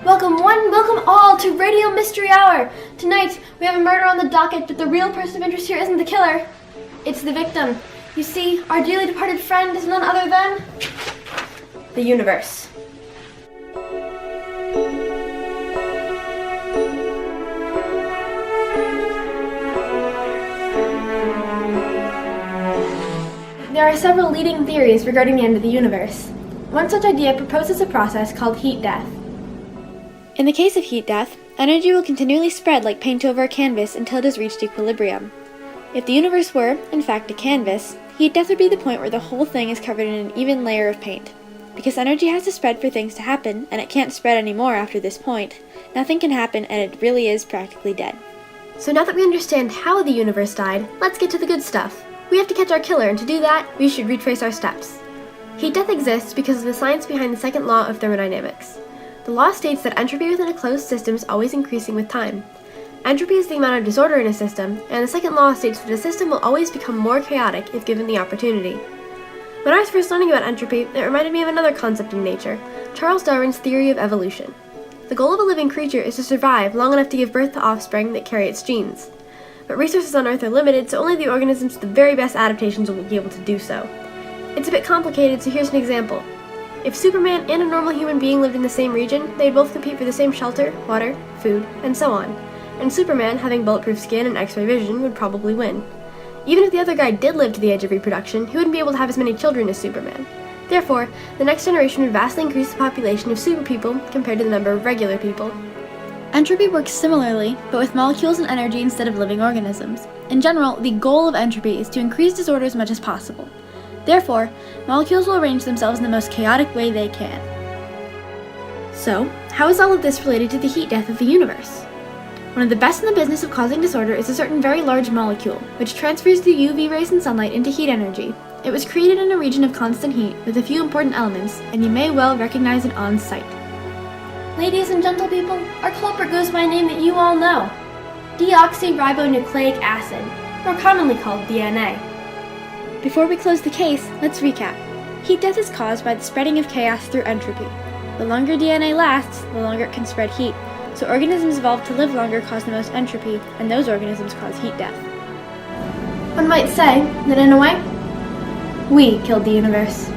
Welcome one, welcome all to Radio Mystery Hour. Tonight, we have a murder on the docket, but the real person of interest here isn't the killer. It's the victim. You see, our dearly departed friend is none other than the universe. There are several leading theories regarding the end of the universe. One such idea proposes a process called heat death. In the case of heat death, energy will continually spread like paint over a canvas until it has reached equilibrium. If the universe were, in fact, a canvas, heat death would be the point where the whole thing is covered in an even layer of paint. Because energy has to spread for things to happen, and it can't spread anymore after this point, nothing can happen and it really is practically dead. So now that we understand how the universe died, let's get to the good stuff. We have to catch our killer, and to do that, we should retrace our steps. Heat death exists because of the science behind the second law of thermodynamics. The law states that entropy within a closed system is always increasing with time. Entropy is the amount of disorder in a system, and the second law states that a system will always become more chaotic if given the opportunity. When I was first learning about entropy, it reminded me of another concept in nature, Charles Darwin's theory of evolution. The goal of a living creature is to survive long enough to give birth to offspring that carry its genes. But resources on Earth are limited, so only the organisms with the very best adaptations will be able to do so. It's a bit complicated, so here's an example. If Superman and a normal human being lived in the same region, they'd both compete for the same shelter, water, food, and so on. And Superman, having bulletproof skin and X-ray vision, would probably win. Even if the other guy did live to the edge of reproduction, he wouldn't be able to have as many children as Superman. Therefore, the next generation would vastly increase the population of super people compared to the number of regular people. Entropy works similarly, but with molecules and energy instead of living organisms. In general, the goal of entropy is to increase disorder as much as possible. Therefore, molecules will arrange themselves in the most chaotic way they can. So, how is all of this related to the heat death of the universe? One of the best in the business of causing disorder is a certain very large molecule, which transfers the UV rays and sunlight into heat energy. It was created in a region of constant heat with a few important elements, and you may well recognize it on sight. Ladies and gentle people, our culprit goes by a name that you all know. Deoxyribonucleic acid, more commonly called DNA. Before we close the case, let's recap. Heat death is caused by the spreading of chaos through entropy. The longer DNA lasts, the longer it can spread heat, so organisms evolved to live longer cause the most entropy, and those organisms cause heat death. One might say that in a way, we killed the universe.